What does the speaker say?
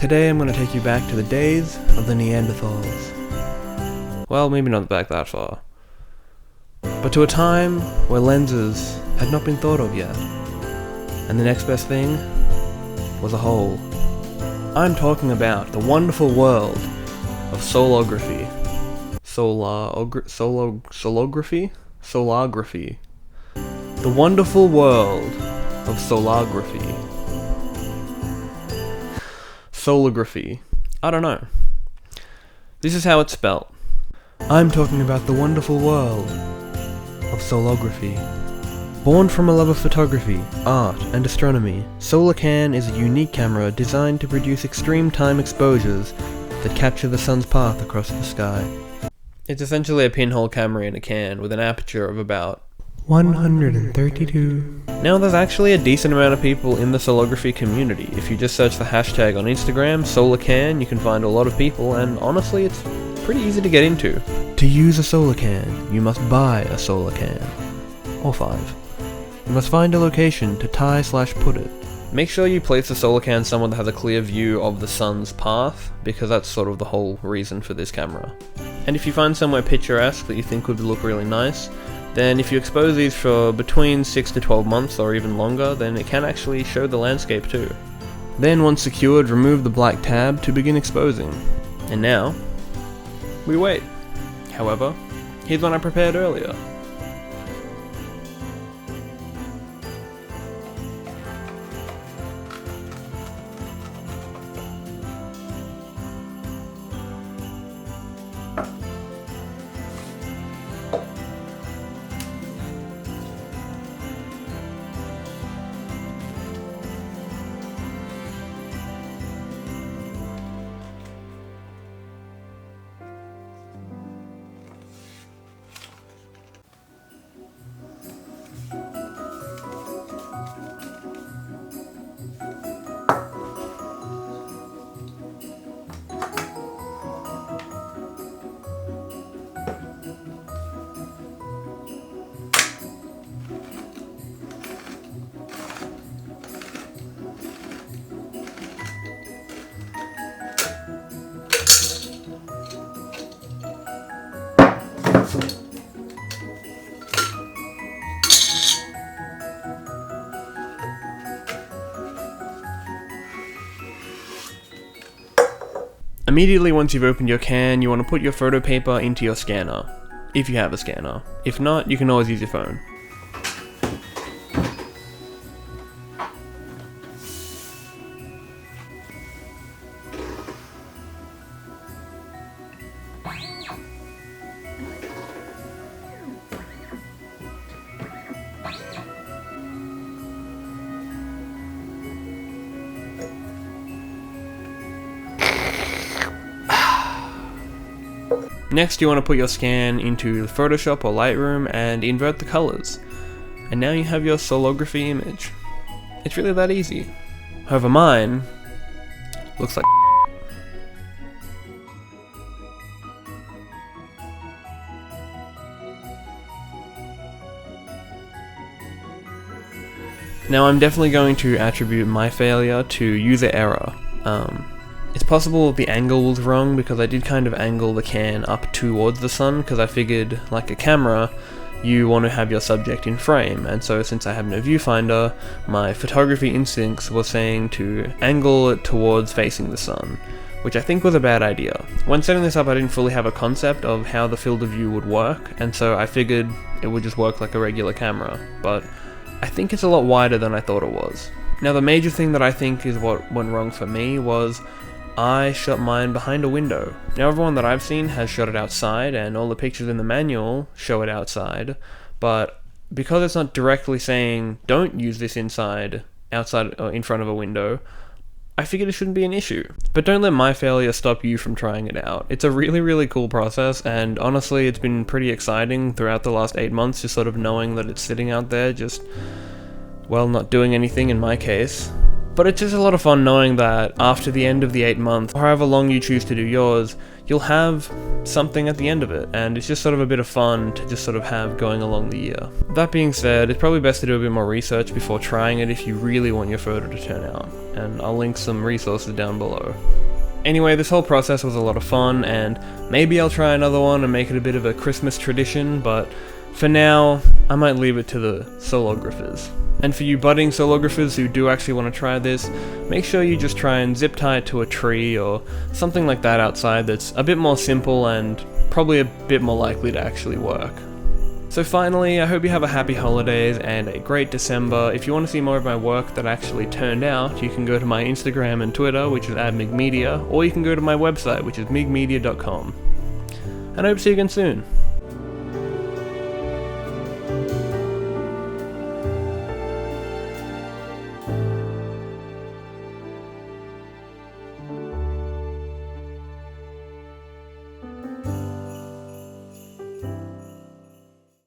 Today I'm going to take you back to the days of the Neanderthals. Well, maybe not back that far. But to a time where lenses had not been thought of yet. And the next best thing was a hole. I'm talking about the wonderful world of solography. Solography? Solargraphy. The wonderful world of solargraphy. Solography. I don't know. This is how it's spelt. I'm talking about the wonderful world of solography. Born from a love of photography, art, and astronomy, solarcan is a unique camera designed to produce extreme time exposures that capture the sun's path across the sky. It's essentially a pinhole camera in a can with an aperture of about 132. Now there's actually a decent amount of people in the solography community. If you just search the hashtag on Instagram, solarcan, you can find a lot of people, and honestly it's pretty easy to get into. To use a solarcan, you must buy a solarcan. Or 5. You must find a location to tie/put it. Make sure you place the solarcan somewhere that has a clear view of the sun's path, because that's sort of the whole reason for this camera. And if you find somewhere picturesque that you think would look really nice, then if you expose these for between 6 to 12 months or even longer, then it can actually show the landscape too. Then once secured, remove the black tab to begin exposing. And now, we wait. However, here's one I prepared earlier. Immediately once you've opened your can, you want to put your photo paper into your scanner, if you have a scanner. If not, you can always use your phone. Next, you want to put your scan into Photoshop or Lightroom and invert the colors. And now you have your solography image. It's really that easy. However, mine looks like Now I'm definitely going to attribute my failure to user error. It's possible the angle was wrong because I did kind of angle the can up towards the sun because I figured, like a camera, you want to have your subject in frame, and so since I have no viewfinder, my photography instincts were saying to angle it towards facing the sun, which I think was a bad idea. When setting this up, I didn't fully have a concept of how the field of view would work, and so I figured it would just work like a regular camera, but I think it's a lot wider than I thought it was. Now the major thing that I think is what went wrong for me was I shot mine behind a window. Now everyone that I've seen has shot it outside, and all the pictures in the manual show it outside, but because it's not directly saying don't use this outside or in front of a window, I figured it shouldn't be an issue. But don't let my failure stop you from trying it out. It's a really, really cool process, and honestly it's been pretty exciting throughout the last 8 months, just sort of knowing that it's sitting out there just, well, not doing anything in my case. But it's just a lot of fun knowing that after the end of the 8 months, or however long you choose to do yours, you'll have something at the end of it, and it's just sort of a bit of fun to just sort of have going along the year. That being said, it's probably best to do a bit more research before trying it if you really want your photo to turn out, and I'll link some resources down below. Anyway, this whole process was a lot of fun, and maybe I'll try another one and make it a bit of a Christmas tradition, but for now, I might leave it to the solographers. And for you budding solographers who do actually want to try this, make sure you just try and zip tie it to a tree or something like that outside that's a bit more simple and probably a bit more likely to actually work. So finally, I hope you have a happy holidays and a great December. If you want to see more of my work that actually turned out, you can go to my Instagram and Twitter, which is @migmedia, or you can go to my website, which is migmedia.com. And I hope to see you again soon.